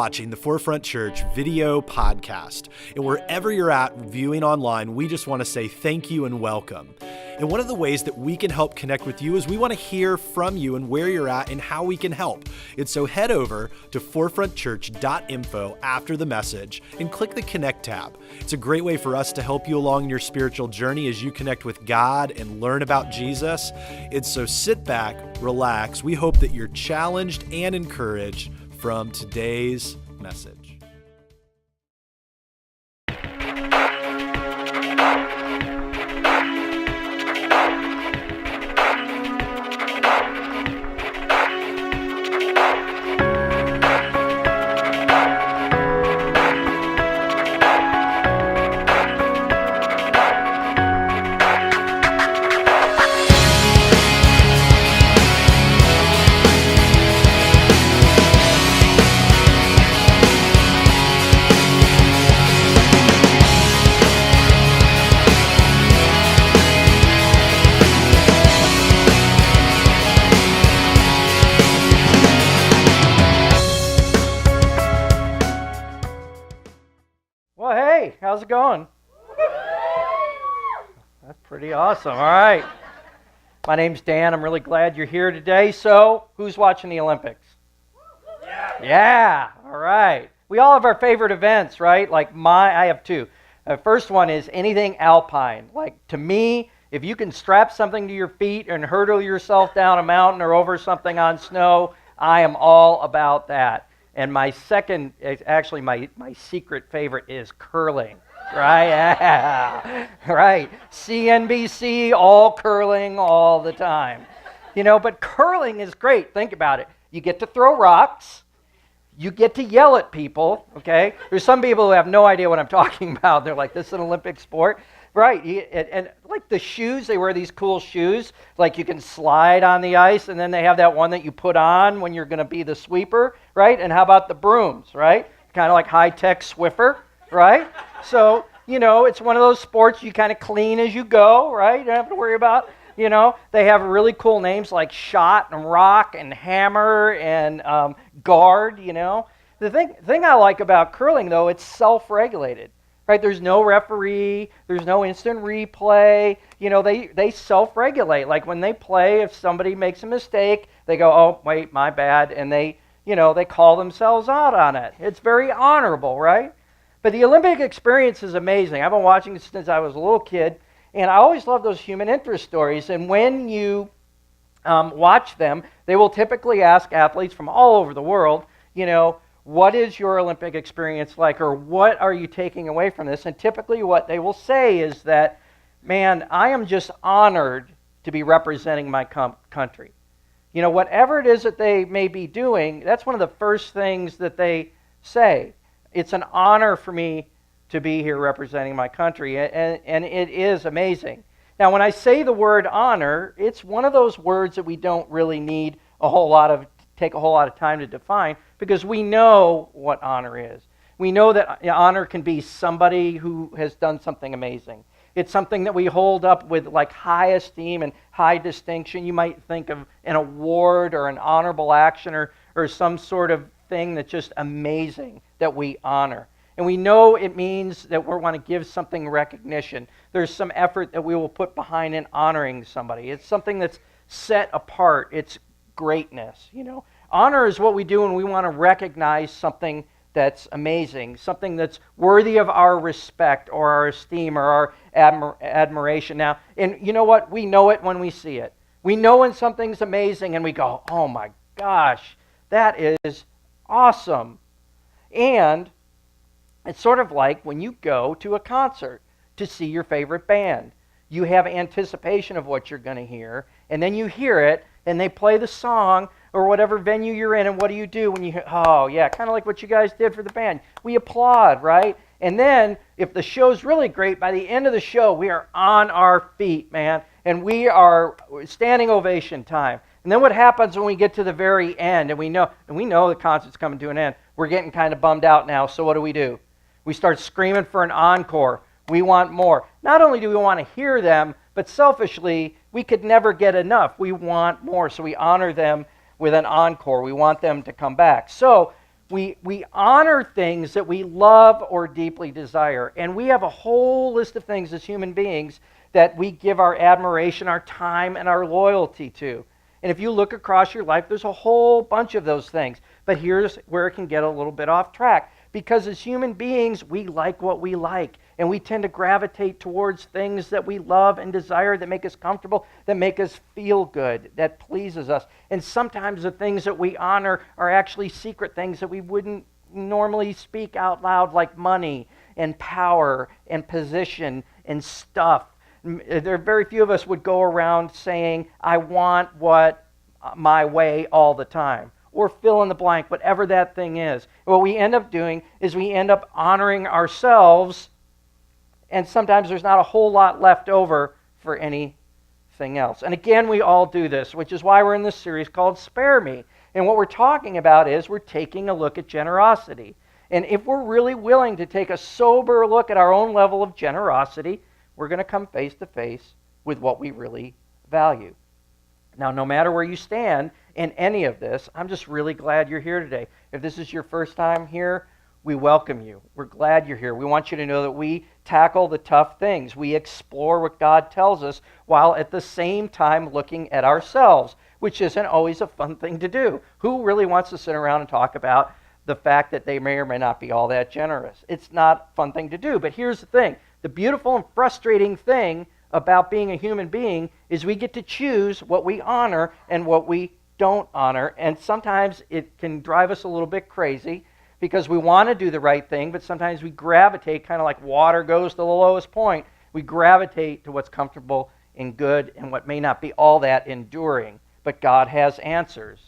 watching the Forefront Church video podcast. And wherever you're at viewing online, we just want to say thank you and welcome. And one of the ways that we can help connect with you is we want to hear from you and where you're at and how we can help. And so head over to forefrontchurch.info after the message and click the Connect tab. It's a great way for us to help you along your spiritual journey as you connect with God and learn about Jesus. And so sit back, relax. We hope that you're challenged and encouraged from today's message. How's it going? That's pretty awesome. All right. My name's Dan. I'm really glad you're here today. So, who's watching the Olympics? Yeah. All right. We all have our favorite events, right? I have two. First one is anything alpine. Like, to me, if you can strap something to your feet and hurdle yourself down a mountain or over something on snow, I am all about that. And my second, actually my secret favorite is curling, right? Yeah, right. CNBC, all curling all the time. But curling is great. Think about it. You get to throw rocks. You get to yell at people, okay? There's some people who have no idea what I'm talking about. They're like, this is an Olympic sport. Right, and like the shoes, they wear these cool shoes, like you can slide on the ice, and then they have that one that you put on when you're going to be the sweeper, right? And how about the brooms, right? Kind of like high-tech Swiffer, right? So, it's one of those sports you kind of clean as you go, right? You don't have to worry about, They have really cool names like shot and rock and hammer and guard, The thing I like about curling, though, it's self-regulated. Right, there's no referee, there's no instant replay. They self-regulate. Like when they play, if somebody makes a mistake, they go, "Oh, wait, my bad," and they call themselves out on it. It's very honorable, right? But the Olympic experience is amazing. I've been watching this since I was a little kid, and I always love those human interest stories. And when you watch them, they will typically ask athletes from all over the world, what is your Olympic experience like, or what are you taking away from this? And typically what they will say is that, man, I am just honored to be representing my country. Whatever it is that they may be doing, that's one of the first things that they say. It's an honor for me to be here representing my country, and it is amazing. Now, when I say the word honor, it's one of those words that we don't really need take a whole lot of time to define, because we know what honor is. We know that honor can be somebody who has done something amazing. It's something that we hold up with like high esteem and high distinction. You might think of an award or an honorable action or some sort of thing that's just amazing that we honor. And we know it means that we want to give something recognition. There's some effort that we will put behind in honoring somebody. It's something that's set apart. It's greatness, Honor is what we do when we want to recognize something that's amazing, something that's worthy of our respect or our esteem or our admiration. Now, and you know what? We know it when we see it. We know when something's amazing and we go, oh my gosh, that is awesome. And it's sort of like when you go to a concert to see your favorite band. You have anticipation of what you're going to hear, and then you hear it, and they play the song or whatever venue you're in, and what do you do when you hear, oh yeah, kind of like what you guys did for the band. We applaud, right? And then if the show's really great, by the end of the show, we are on our feet, man, and we are standing ovation time. And then what happens when we get to the very end, and we know the concert's coming to an end, we're getting kind of bummed out now, so what do? We start screaming for an encore. We want more. Not only do we want to hear them, but selfishly, we could never get enough. We want more, so we honor them with an encore. We want them to come back. So We honor things that we love or deeply desire. And we have a whole list of things as human beings that we give our admiration, our time, and our loyalty to. And if you look across your life, there's a whole bunch of those things. But here's where it can get a little bit off track. Because as human beings, we like what we like. And we tend to gravitate towards things that we love and desire, that make us comfortable, that make us feel good, that pleases us. And sometimes the things that we honor are actually secret things that we wouldn't normally speak out loud, like money and power and position and stuff. There are very few of us would go around saying, I want what my way all the time. Or fill in the blank, whatever that thing is. What we end up doing is we end up honoring ourselves, and sometimes there's not a whole lot left over for anything else. And again, we all do this, which is why we're in this series called Spare Me. And what we're talking about is we're taking a look at generosity. And if we're really willing to take a sober look at our own level of generosity, we're going to come face to face with what we really value. Now, no matter where you stand in any of this, I'm just really glad you're here today. If this is your first time here, we welcome you. We're glad you're here. We want you to know that we tackle the tough things. We explore what God tells us while at the same time looking at ourselves, which isn't always a fun thing to do. Who really wants to sit around and talk about the fact that they may or may not be all that generous? It's not a fun thing to do. But here's the thing. The beautiful and frustrating thing about being a human being is we get to choose what we honor and what we don't honor. And sometimes it can drive us a little bit crazy because we want to do the right thing, but sometimes we gravitate, kind of like water goes to the lowest point. We gravitate to what's comfortable and good and what may not be all that enduring. But God has answers.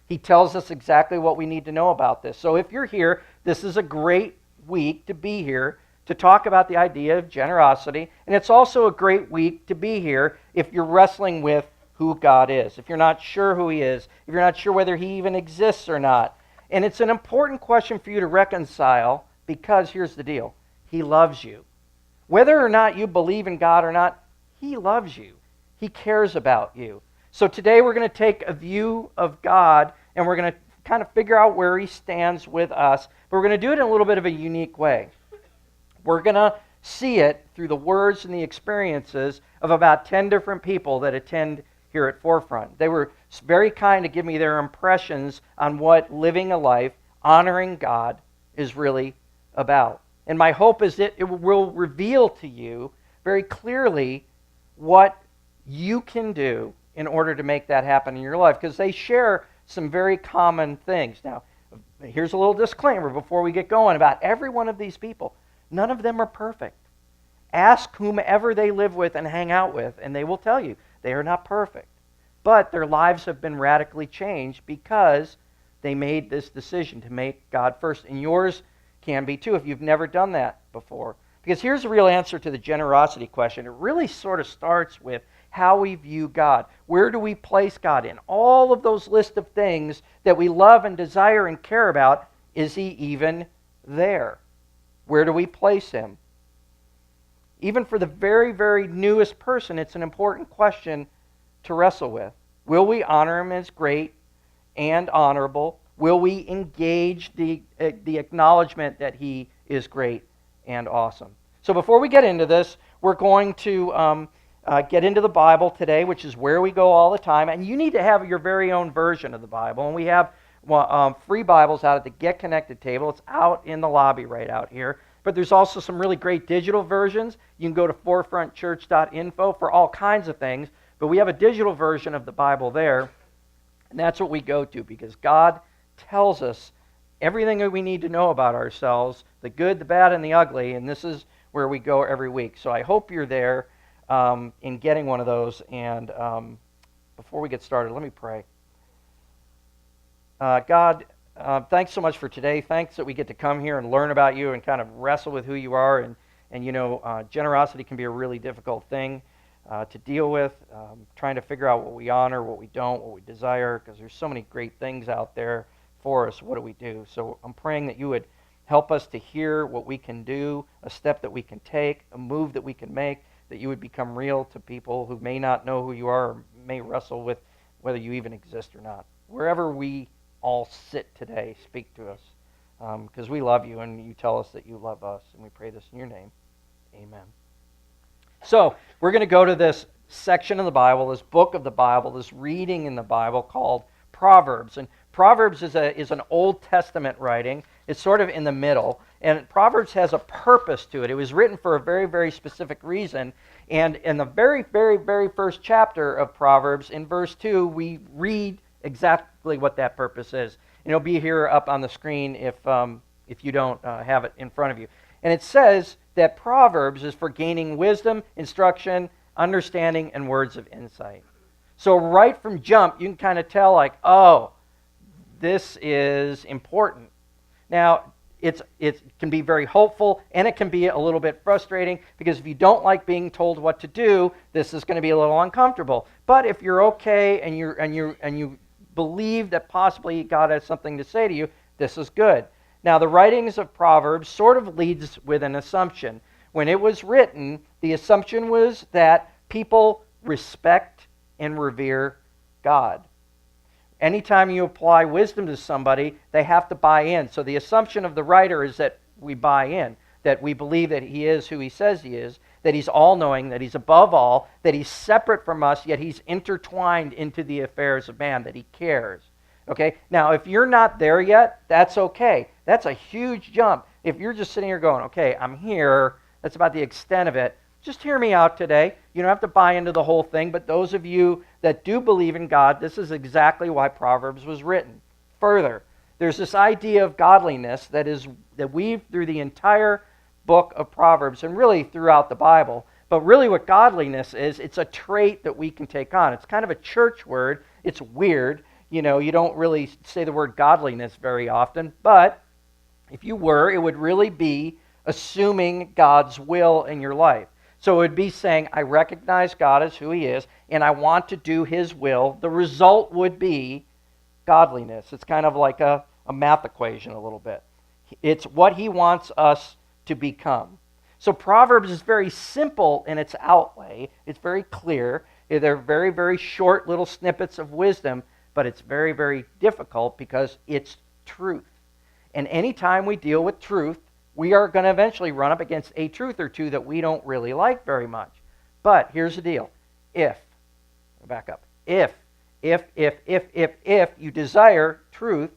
He tells us exactly what we need to know about this. So if you're here, this is a great week to be here to talk about the idea of generosity. And it's also a great week to be here if you're wrestling with who God is, if you're not sure who He is, if you're not sure whether He even exists or not. And it's an important question for you to reconcile because here's the deal. He loves you. Whether or not you believe in God or not, He loves you. He cares about you. So today we're going to take a view of God and we're going to kind of figure out where He stands with us. But we're going to do it in a little bit of a unique way. We're going to see it through the words and the experiences of about 10 different people that attend here at Forefront. They were very kind to give me their impressions on what living a life honoring God is really about. And my hope is that it will reveal to you very clearly what you can do in order to make that happen in your life, because they share some very common things. Now, here's a little disclaimer before we get going about every one of these people. None of them are perfect. Ask whomever they live with and hang out with, and they will tell you they are not perfect. But their lives have been radically changed because they made this decision to make God first. And yours can be too if you've never done that before. Because here's the real answer to the generosity question. It really sort of starts with how we view God. Where do we place God in all of those list of things that we love and desire and care about? Is He even there? Where do we place Him? Even for the very, very newest person, it's an important question to wrestle with. Will we honor Him as great and honorable? Will we engage the acknowledgement that He is great and awesome? So before we get into this, we're going to get into the Bible today, which is where we go all the time. And you need to have your very own version of the Bible. And we have free Bibles out at the Get Connected table. It's out in the lobby right out here. But there's also some really great digital versions. You can go to forefrontchurch.info for all kinds of things. But we have a digital version of the Bible there. And that's what we go to because God tells us everything that we need to know about ourselves, the good, the bad, and the ugly. And this is where we go every week. So I hope you're there in getting one of those. And before we get started, let me pray. God, thanks so much for today. Thanks that we get to come here and learn about you and kind of wrestle with who you are. And you know, generosity can be a really difficult thing to deal with, trying to figure out what we honor, what we don't, what we desire, because there's so many great things out there for us. What do we do? So I'm praying that you would help us to hear what we can do, a step that we can take, a move that we can make, that you would become real to people who may not know who you are or may wrestle with whether you even exist or not. Wherever we all sit today, speak to us. because we love you and you tell us that you love us, and we pray this in your name. Amen. So we're going to go to this section of the Bible, this book of the Bible, this reading in the Bible called Proverbs. And Proverbs is an Old Testament writing. It's sort of in the middle. And Proverbs has a purpose to it. It was written for a very, very specific reason. And in the very, very, very first chapter of Proverbs, in verse 2, we read exactly what that purpose is. And it'll be here up on the screen if you don't have it in front of you. And it says that Proverbs is for gaining wisdom, instruction, understanding, and words of insight. So right from jump, you can kind of tell, like, oh, this is important. Now, it can be very hopeful, and it can be a little bit frustrating, because if you don't like being told what to do, this is going to be a little uncomfortable. But if you're okay and you believe that possibly God has something to say to you, this is good. Now, the writings of Proverbs sort of leads with an assumption. When it was written, the assumption was that people respect and revere God. Anytime you apply wisdom to somebody, they have to buy in. So the assumption of the writer is that we buy in, that we believe that he is who he says he is, that he's all-knowing, that he's above all, that he's separate from us, yet he's intertwined into the affairs of man, that he cares. Okay? Now, if you're not there yet, that's okay. That's a huge jump. If you're just sitting here going, okay, I'm here, that's about the extent of it, just hear me out today. You don't have to buy into the whole thing, but those of you that do believe in God, this is exactly why Proverbs was written. Further, there's this idea of godliness that weaved through the entire book of Proverbs and really throughout the Bible. But really what godliness is, it's a trait that we can take on. It's kind of a church word. It's weird. You know, you don't really say the word godliness very often, but if you were, it would really be assuming God's will in your life. So it would be saying, I recognize God as who he is, and I want to do his will. The result would be godliness. It's kind of like a math equation a little bit. It's what he wants us to become. So Proverbs is very simple in its outlay. It's very clear. They're very, very short little snippets of wisdom, but it's very, very difficult because it's truth. And anytime we deal with truth, we are going to eventually run up against a truth or two that we don't really like very much. But here's the deal. If you desire truth,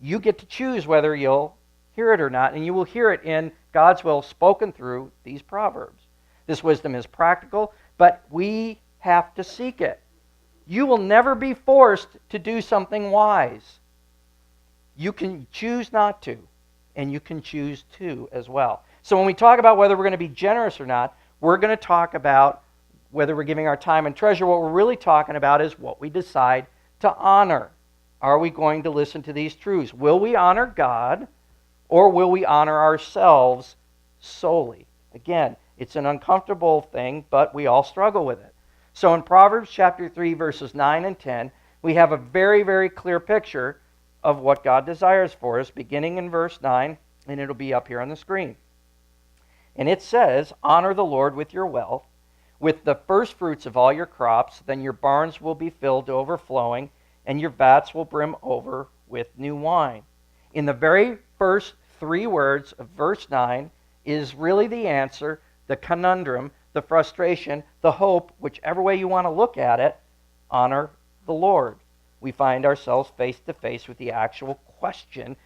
you get to choose whether you'll hear it or not, and you will hear it in God's will spoken through these Proverbs. This wisdom is practical, but we have to seek it. You will never be forced to do something wise. You can choose not to, and you can choose to as well. So when we talk about whether we're going to be generous or not, we're going to talk about whether we're giving our time and treasure. What we're really talking about is what we decide to honor. Are we going to listen to these truths? Will we honor God, or will we honor ourselves solely? Again, it's an uncomfortable thing, but we all struggle with it. So in Proverbs chapter 3, verses 9 and 10, we have a very, very clear picture of what God desires for us, beginning in verse 9, and it'll be up here on the screen. And it says, honor the Lord with your wealth, with the first fruits of all your crops, then your barns will be filled to overflowing, and your vats will brim over with new wine. In the very first 3 words of verse 9 is really the answer, the conundrum, the frustration, the hope, whichever way you want to look at it. Honor the Lord. We find ourselves face to face with the actual question,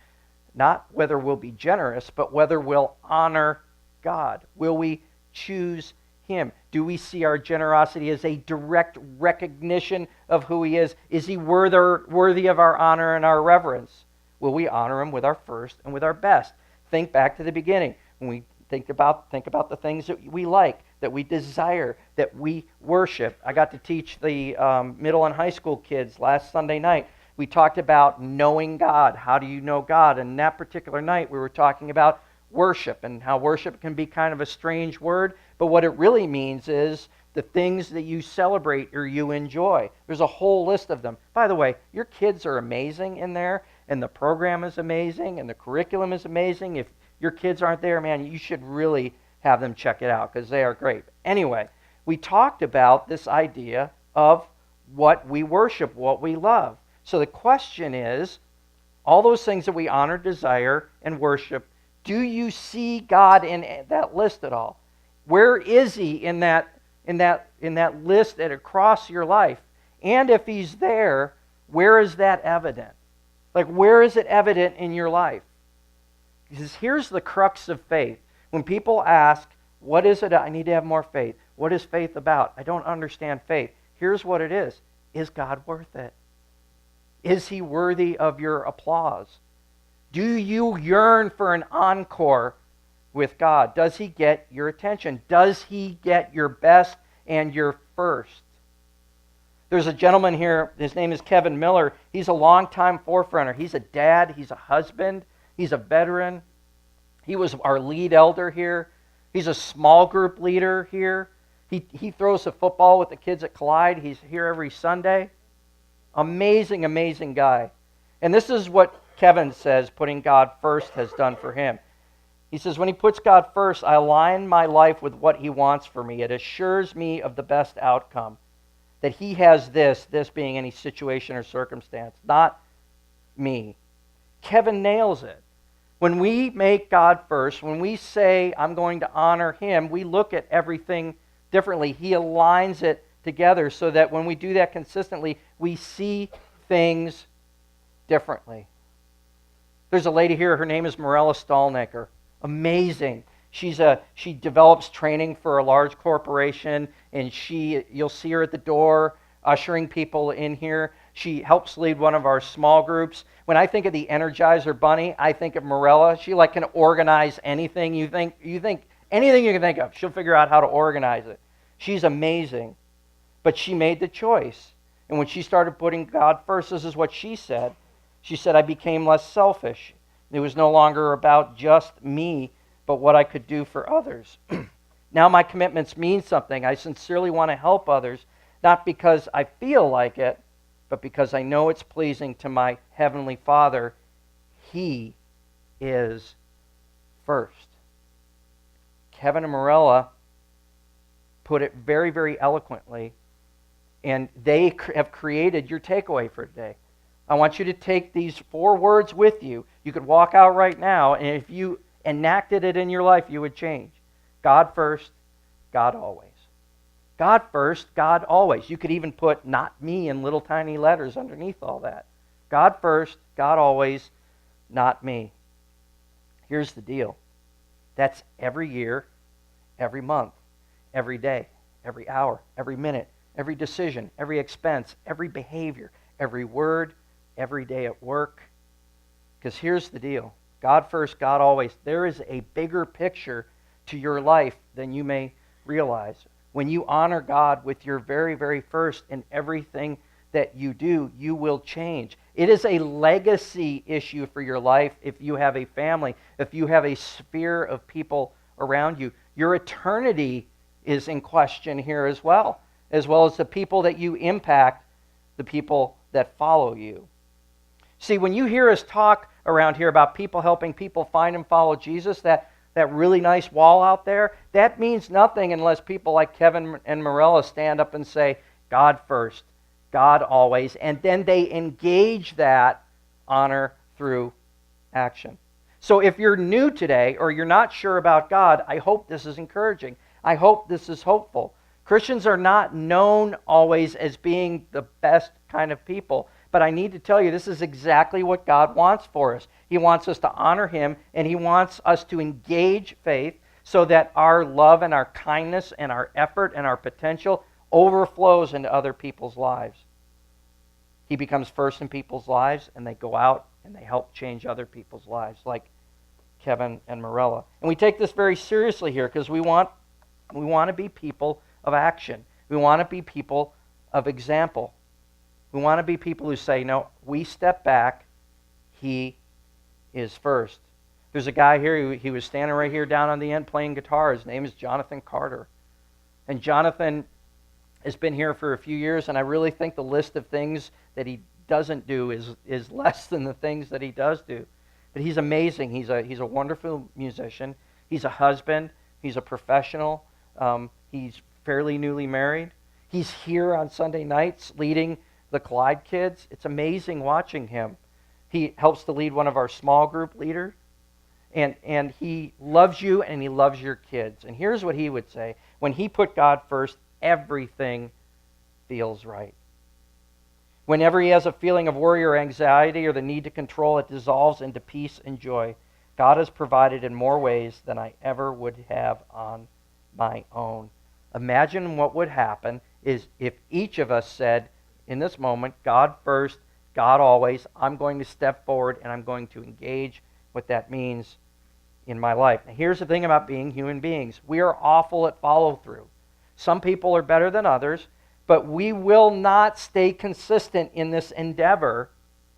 not whether we'll be generous, but whether we'll honor God. Will we choose him? Do we see our generosity as a direct recognition of who he is? Is he worthy of our honor and our reverence? Will we honor him with our first and with our best? Think back to the beginning. When we think about the things that we like, that we desire, that we worship. I got to teach the middle and high school kids last Sunday night. We talked about knowing God. How do you know God? And that particular night we were talking about worship and how worship can be kind of a strange word, but what it really means is the things that you celebrate or you enjoy. There's a whole list of them. By the way, your kids are amazing in there, and the program is amazing, and the curriculum is amazing. If your kids aren't there, man, you should really have them check it out because they are great. Anyway, we talked about this idea of what we worship, what we love. So the question is, All those things that we honor, desire, and worship, do you see God in that list at all? Where is he in that list that across your life? And if he's there, where is that evident? Like, where is it evident in your life? Because here's the crux of faith. When people ask, what is it? I need to have more faith. What is faith about? I don't understand faith. Here's what it is. Is God worth it? Is he worthy of your applause? Do you yearn for an encore with God? Does he get your attention? Does he get your best and your first? There's a gentleman here, his name is Kevin Miller. He's a longtime forerunner. He's a dad, he's a husband, he's a veteran. He was our lead elder here. He's a small group leader here. He throws a football with the kids at Collide. He's here every Sunday. Amazing, amazing guy. And this is what Kevin says putting God first has done for him. He says, when he puts God first, I align my life with what he wants for me. It assures me of the best outcome. That he has this being any situation or circumstance, not me. Kevin nails it. When we make God first, when we say, I'm going to honor him, we look at everything differently. He aligns it together so that when we do that consistently, we see things differently. There's a lady here, her name is Morella Stallnaker. Amazing. She develops training for a large corporation, and you'll see her at the door ushering people in here. She helps lead one of our small groups. When I think of the Energizer Bunny, I think of Morella. She can organize anything you think anything you can think of. She'll figure out how to organize it. She's amazing. But she made the choice. And when she started putting God first, this is what she said. She said, I became less selfish. It was no longer about just me, but what I could do for others. Now my commitments mean something. I sincerely want to help others, not because I feel like it, but because I know it's pleasing to my Heavenly Father. He is first. Kevin and Morella put it very, very eloquently, and they have created your takeaway for today. I want you to take these 4 words with you. You could walk out right now, and if you enacted it in your life, you would change. God first, God always. God first, God always. You could even put not me in little tiny letters underneath all that. God first, God always, not me. Here's the deal. That's every year, every month, every day, every hour, every minute, every decision, every expense, every behavior, every word, every day at work. Because here's the deal. God first, God always. There is a bigger picture to your life than you may realize. When you honor God with your very, very first in everything that you do, you will change. It is a legacy issue for your life if you have a family, if you have a sphere of people around you. Your eternity is in question here as well as the people that you impact, the people that follow you. See, when you hear us talk around here about people helping people find and follow Jesus, that really nice wall out there, that means nothing unless people like Kevin and Morella stand up and say, God first, God always, and then they engage that honor through action. So if you're new today or you're not sure about God, I hope this is encouraging. I hope this is hopeful. Christians are not known always as being the best kind of people. But I need to tell you, this is exactly what God wants for us. He wants us to honor him, and he wants us to engage faith so that our love and our kindness and our effort and our potential overflows into other people's lives. He becomes first in people's lives, and they go out and they help change other people's lives, like Kevin and Morella. And we take this very seriously here because we want to be people of action. We want to be people of example. We want to be people who say, no, we step back, he is first. There's a guy here, he was standing right here down on the end playing guitar. His name is Jonathan Carter. And Jonathan has been here for a few years, and I really think the list of things that he doesn't do is less than the things that he does do. But he's amazing. He's a wonderful musician. He's a husband. He's a professional. He's fairly newly married. He's here on Sunday nights leading the Collide kids. It's amazing watching him. He helps to lead one of our small group leaders. And he loves you and he loves your kids. And here's what he would say. When he put God first, everything feels right. Whenever he has a feeling of worry or anxiety or the need to control, it dissolves into peace and joy. God has provided in more ways than I ever would have on my own. Imagine what would happen is if each of us said, in this moment, God first, God always, I'm going to step forward and I'm going to engage what that means in my life. Now, here's the thing about being human beings. We are awful at follow-through. Some people are better than others, but we will not stay consistent in this endeavor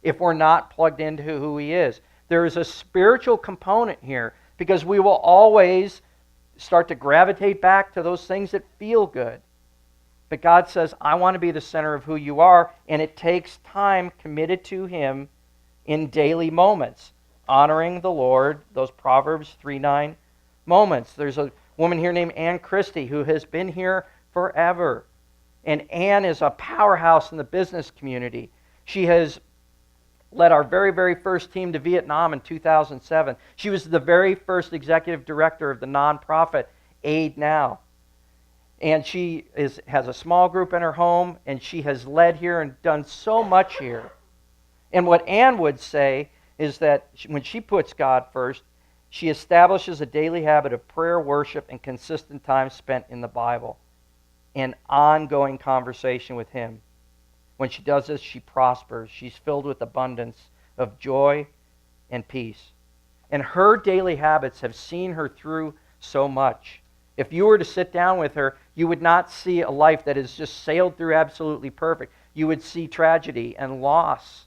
if we're not plugged into who he is. There is a spiritual component here because we will always start to gravitate back to those things that feel good. But God says, I want to be the center of who you are, and it takes time committed to him in daily moments, honoring the Lord, those Proverbs 3:9 moments. There's a woman here named Ann Christie who has been here forever. And Ann is a powerhouse in the business community. She has led our very, very first team to Vietnam in 2007. She was the very first executive director of the nonprofit Aid Now. And she has a small group in her home, and she has led here and done so much here. And what Ann would say is that when she puts God first, she establishes a daily habit of prayer, worship, and consistent time spent in the Bible, and ongoing conversation with him. When she does this, she prospers. She's filled with abundance of joy and peace. And her daily habits have seen her through so much. If you were to sit down with her, you would not see a life that has just sailed through absolutely perfect. You would see tragedy and loss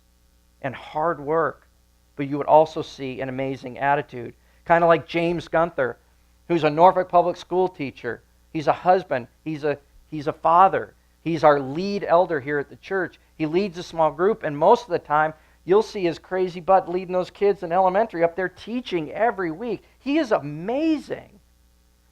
and hard work, but you would also see an amazing attitude. Kind of like James Gunther, who's a Norfolk public school teacher. He's a husband. He's a father. He's our lead elder here at the church. He leads a small group, and most of the time, you'll see his crazy butt leading those kids in elementary up there teaching every week. He is amazing.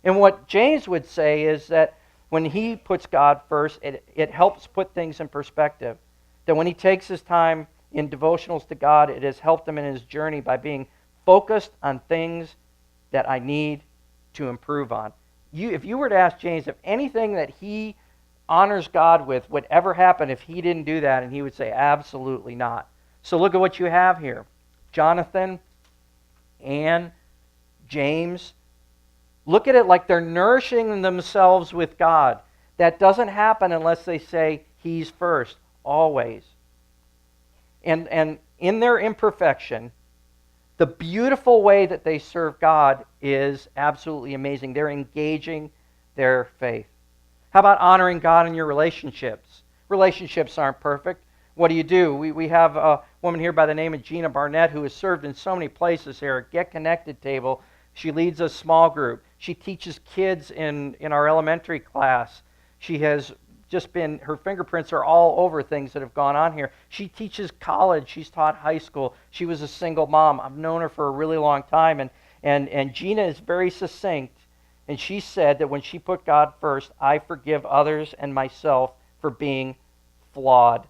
And what James would say is that when he puts God first, it helps put things in perspective. That when he takes his time in devotionals to God, it has helped him in his journey by being focused on things that I need to improve on. If you were to ask James if anything that he honors God with would ever happen if he didn't do that, and he would say absolutely not. So look at what you have here. Jonathan, Ann, James. Look at it like they're nourishing themselves with God. That doesn't happen unless they say he's first, always. And in their imperfection, the beautiful way that they serve God is absolutely amazing. They're engaging their faith. How about honoring God in your relationships? Relationships aren't perfect. What do? We have a woman here by the name of Gina Barnett who has served in so many places here at Get Connected table. She leads a small group. She teaches kids in our elementary class. She has just been, her fingerprints are all over things that have gone on here. She teaches college. She's taught high school. She was a single mom. I've known her for a really long time. And Gina is very succinct. And she said that when she put God first, I forgive others and myself for being flawed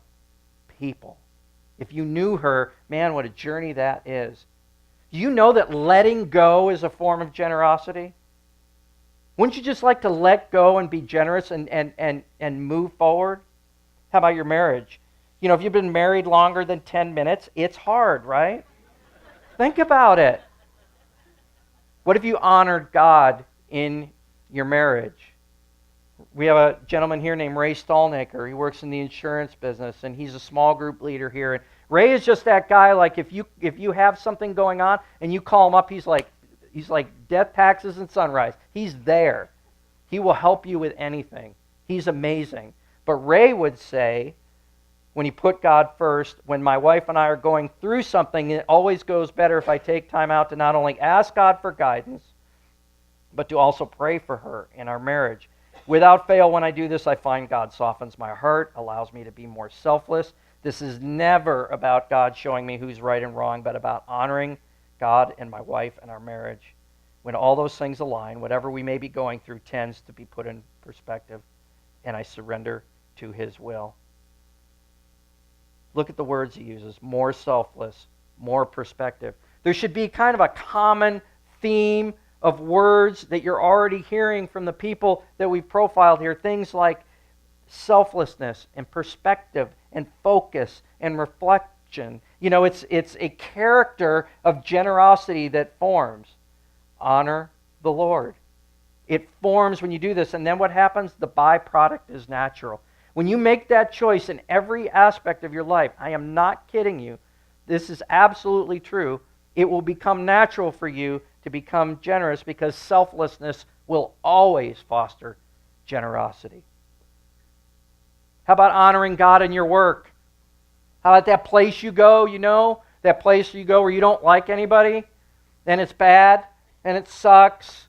people. If you knew her, man, what a journey that is. Do you know that letting go is a form of generosity? Wouldn't you just like to let go and be generous and move forward? How about your marriage? You know, if you've been married longer than 10 minutes, it's hard, right? Think about it. What if you honored God in your marriage? We have a gentleman here named Ray Stallnaker. He works in the insurance business, and he's a small group leader here. And Ray is just that guy, like if you have something going on and you call him up, he's like death, taxes, and sunrise. He's there. He will help you with anything. He's amazing. But Ray would say, when he put God first, when my wife and I are going through something, it always goes better if I take time out to not only ask God for guidance, but to also pray for her in our marriage. Without fail, when I do this, I find God softens my heart, allows me to be more selfless. This is never about God showing me who's right and wrong, but about honoring God and my wife and our marriage. When all those things align, whatever we may be going through tends to be put in perspective, and I surrender to his will. Look at the words he uses. More selfless, more perspective. There should be kind of a common theme of words that you're already hearing from the people that we've profiled here. Things like selflessness and perspective and focus and reflection. You know, it's a character of generosity that forms. Honor the Lord. It forms when you do this, and then what happens? The byproduct is natural. When you make that choice in every aspect of your life, I am not kidding you, this is absolutely true, it will become natural for you to become generous because selflessness will always foster generosity. How about honoring God in your work? How about that place you go, that place you go where you don't like anybody, and it's bad, and it sucks,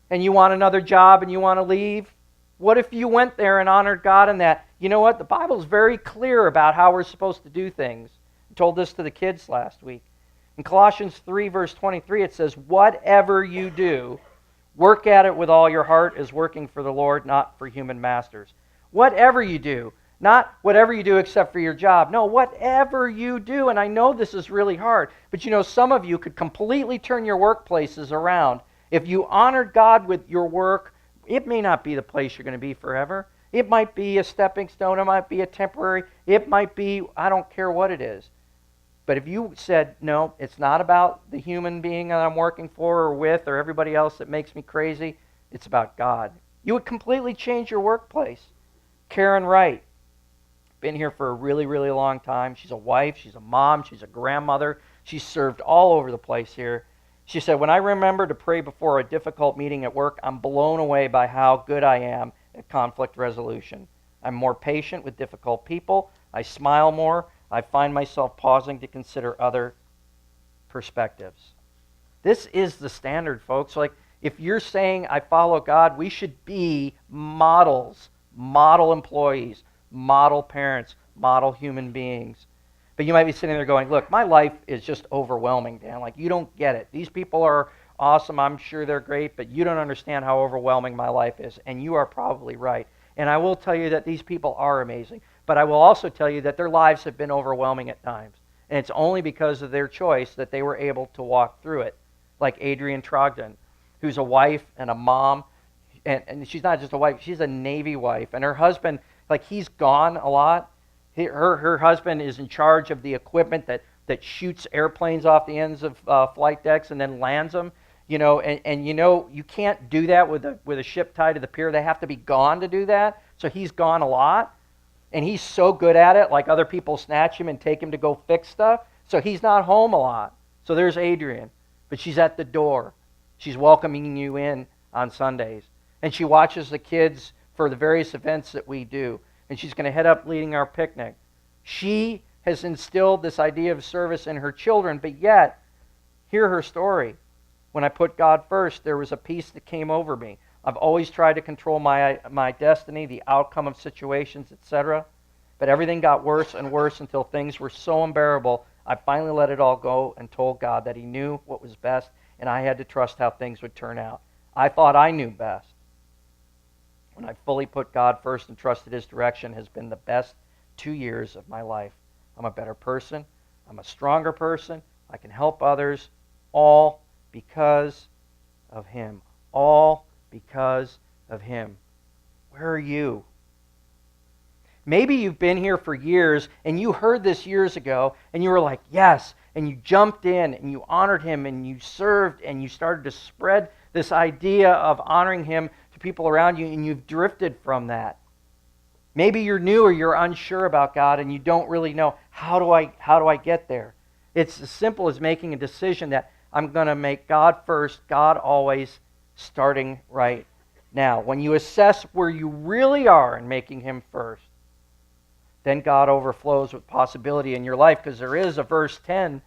and you want another job and you want to leave? What if you went there and honored God in that? You know what? The Bible is very clear about how we're supposed to do things. I told this to the kids last week. In Colossians 3, verse 23, it says, whatever you do, work at it with all your heart as working for the Lord, not for human masters. Whatever you do. Not whatever you do except for your job. No, whatever you do. And I know this is really hard, but some of you could completely turn your workplaces around. If you honored God with your work, it may not be the place you're going to be forever. It might be a stepping stone. It might be a temporary. It might be, I don't care what it is. But if you said, no, it's not about the human being that I'm working for or with or everybody else that makes me crazy, it's about God. You would completely change your workplace. Karen Wright, been here for a really, really long time. She's a wife, she's a mom, she's a grandmother. She's served all over the place here. She said, when I remember to pray before a difficult meeting at work, I'm blown away by how good I am at conflict resolution. I'm more patient with difficult people. I smile more. I find myself pausing to consider other perspectives. This is the standard, folks. Like, if you're saying, I follow God, we should be models, model employees, model parents, model human beings. But you might be sitting there going, look, my life is just overwhelming, Dan. Like, you don't get it. These people are awesome. I'm sure they're great, but you don't understand how overwhelming my life is. And you are probably right. And I will tell you that these people are amazing. But I will also tell you that their lives have been overwhelming at times. And it's only because of their choice that they were able to walk through it. Like Adrienne Trogdon, who's a wife and a mom. And she's not just a wife, she's a Navy wife. And her husband, like, he's gone a lot. Her husband is in charge of the equipment that shoots airplanes off the ends of flight decks and then lands them. You can't do that with a ship tied to the pier. They have to be gone to do that. So he's gone a lot. And he's so good at it, like other people snatch him and take him to go fix stuff. So he's not home a lot. So there's Adrienne. But she's at the door. She's welcoming you in on Sundays. And she watches the kids for the various events that we do. And she's going to head up leading our picnic. She has instilled this idea of service in her children, but yet, hear her story. When I put God first, there was a peace that came over me. I've always tried to control my destiny, the outcome of situations, etc. But everything got worse and worse until things were so unbearable, I finally let it all go and told God that He knew what was best, and I had to trust how things would turn out. I thought I knew best. When I fully put God first and trusted His direction has been the best 2 years of my life. I'm a better person. I'm a stronger person. I can help others, all because of Him. All because of Him. Where are you? Maybe you've been here for years and you heard this years ago and you were like, yes, and you jumped in and you honored Him and you served and you started to spread this idea of honoring Him to people around you, and you've drifted from that. Maybe you're new or you're unsure about God and you don't really know, how do I get there? It's as simple as making a decision that I'm going to make God first, God always, starting right now. When you assess where you really are in making Him first, then God overflows with possibility in your life, because there is a verse 10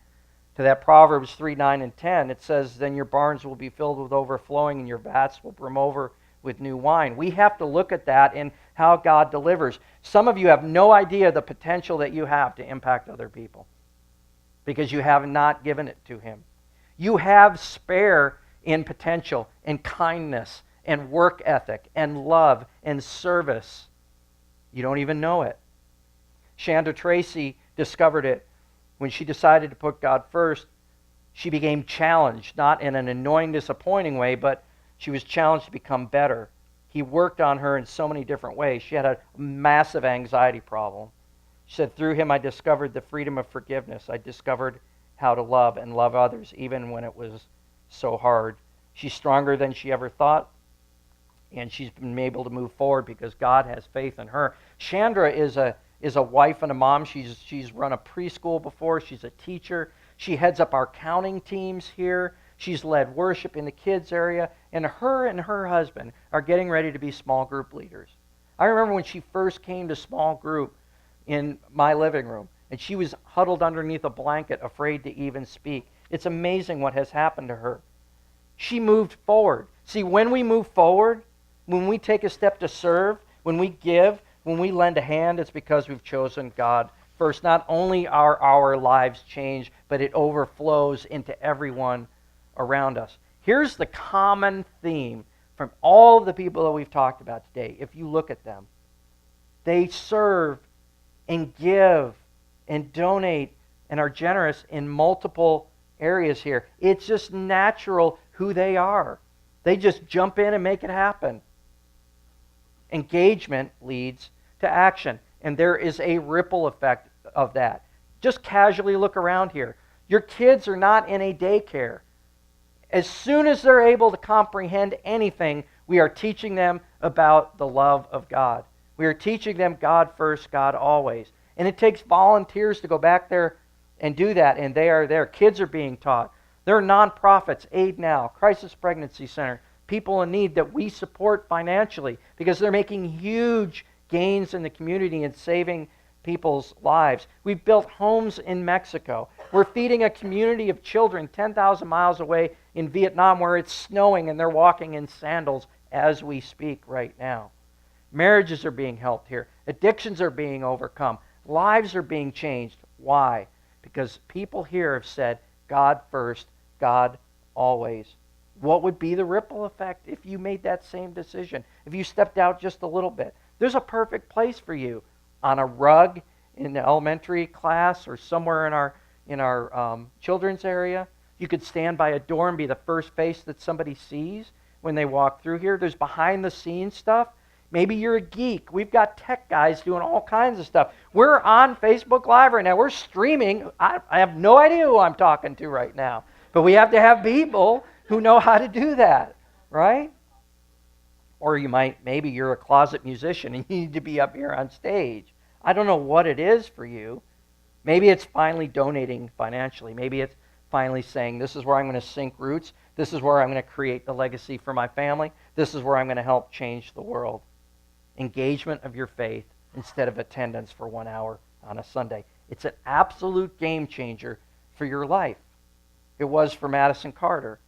to that Proverbs 3, 9, and 10. It says, then your barns will be filled with overflowing and your vats will brim over with new wine. We have to look at that in how God delivers. Some of you have no idea the potential that you have to impact other people because you have not given it to Him. You have spare in potential and kindness and work ethic and love and service. You don't even know it. Shanda Tracy discovered it When she decided to put God first, she became challenged, not in an annoying, disappointing way, but she was challenged to become better. He worked on her in so many different ways. She had a massive anxiety problem. She said, through him I discovered the freedom of forgiveness. I discovered how to love and love others, even when it was so hard. She's stronger than she ever thought, and she's been able to move forward because God has faith in her. Chandra is a wife and a mom. She's run a preschool before. She's a teacher. She heads up our counting teams here. She's led worship in the kids area, and her husband are getting ready to be small group leaders. I remember when she first came to small group in my living room, and she was huddled underneath a blanket, afraid to even speak. It's amazing what has happened to her. She moved forward. See, when we move forward, when we take a step to serve, when we give, when we lend a hand, it's because we've chosen God first. Not only are our lives changed, but it overflows into everyone around us. Here's the common theme from all of the people that we've talked about today. If you look at them, they serve and give and donate and are generous in multiple areas here. It's just natural who they are. They just jump in and make it happen. Engagement leads to action, and there is a ripple effect of that. Just casually look around here. Your kids are not in a daycare. As soon as they're able to comprehend anything, we are teaching them about the love of God. We are teaching them God first, God always. And it takes volunteers to go back there and do that, and they are there. Kids are being taught. There are nonprofits, Aid Now, Crisis Pregnancy Center, people in need that we support financially because they're making huge gains in the community and saving people's lives. We've built homes in Mexico. We're feeding a community of children 10,000 miles away in Vietnam where it's snowing and they're walking in sandals as we speak right now. Marriages are being helped here. Addictions are being overcome. Lives are being changed. Why? Because people here have said, God first, God always. What would be the ripple effect if you made that same decision? If you stepped out just a little bit? There's a perfect place for you. On a rug in the elementary class or somewhere in our children's area. You could stand by a door and be the first face that somebody sees when they walk through here. There's behind-the-scenes stuff. Maybe you're a geek. We've got tech guys doing all kinds of stuff. We're on Facebook Live right now. We're streaming. I have no idea who I'm talking to right now. But we have to have people who know how to do that, right? Or maybe you're a closet musician and you need to be up here on stage. I don't know what it is for you. Maybe it's finally donating financially. Maybe it's finally saying, this is where I'm going to sink roots. This is where I'm going to create the legacy for my family. This is where I'm going to help change the world. Engagement of your faith instead of attendance for 1 hour on a Sunday. It's an absolute game changer for your life. It was for Madison Carter.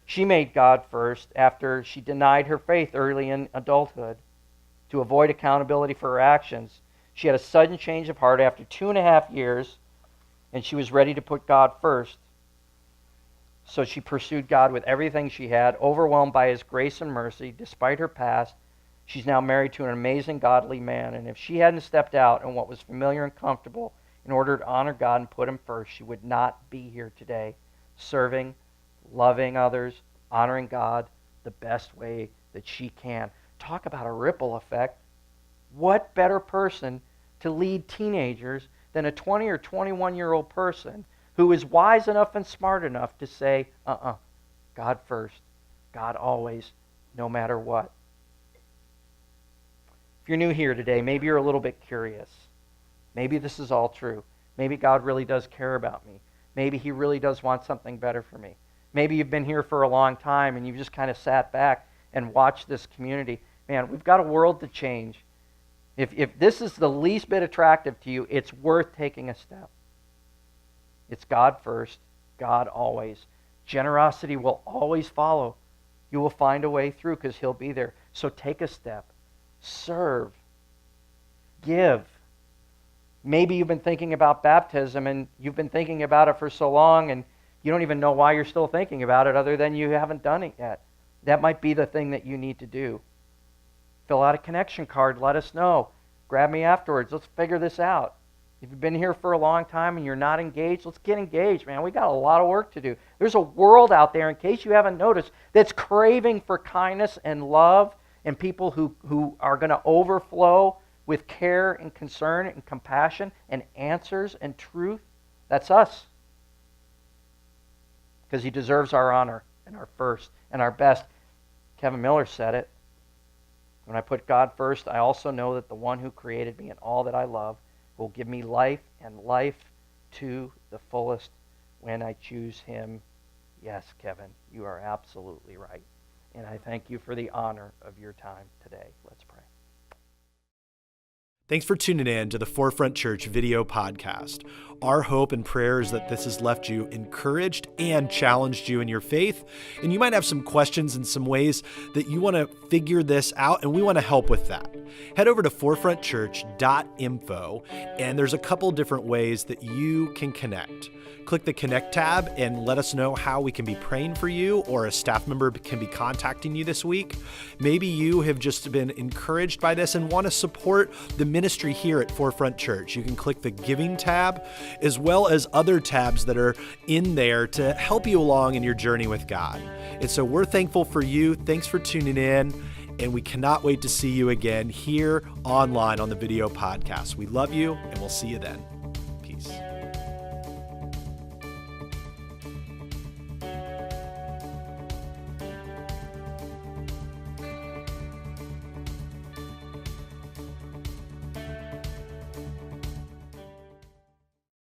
She made God first after she denied her faith early in adulthood. To avoid accountability for her actions, she had a sudden change of heart after 2.5 years, and she was ready to put God first. So she pursued God with everything she had, overwhelmed by His grace and mercy. Despite her past, she's now married to an amazing godly man, and if she hadn't stepped out in what was familiar and comfortable in order to honor God and put Him first, she would not be here today, serving, loving others, honoring God the best way that she can. Talk about a ripple effect. What better person to lead teenagers than a 20 or 21-year-old person who is wise enough and smart enough to say, God first, God always, no matter what. If you're new here today, maybe you're a little bit curious. Maybe this is all true. Maybe God really does care about me. Maybe He really does want something better for me. Maybe you've been here for a long time and you've just kind of sat back and watched this community. Man, we've got a world to change. If this is the least bit attractive to you, it's worth taking a step. It's God first, God always. Generosity will always follow. You will find a way through because He'll be there. So take a step. Serve. Give. Maybe you've been thinking about baptism and you've been thinking about it for so long and you don't even know why you're still thinking about it other than you haven't done it yet. That might be the thing that you need to do. Fill out a connection card. Let us know. Grab me afterwards. Let's figure this out. If you've been here for a long time and you're not engaged, let's get engaged, man. We got a lot of work to do. There's a world out there, in case you haven't noticed, that's craving for kindness and love and people who are going to overflow with care and concern and compassion and answers and truth. That's us. Because he deserves our honor and our first and our best. Kevin Miller said it. When I put God first, I also know that the one who created me and all that I love will give me life and life to the fullest when I choose him. Yes, Kevin, you are absolutely right. And I thank you for the honor of your time today. Let's pray. Thanks for tuning in to the Forefront Church video podcast. Our hope and prayer is that this has left you encouraged and challenged you in your faith. And you might have some questions and some ways that you want to figure this out, and we want to help with that. Head over to forefrontchurch.info, and there's a couple different ways that you can connect. Click the Connect tab and let us know how we can be praying for you, or a staff member can be contacting you this week. Maybe you have just been encouraged by this and want to support the ministry here at Forefront Church. You can click the Giving tab, as well as other tabs that are in there to help you along in your journey with God. And so we're thankful for you. Thanks for tuning in, and we cannot wait to see you again here online on the video podcast. We love you, and we'll see you then.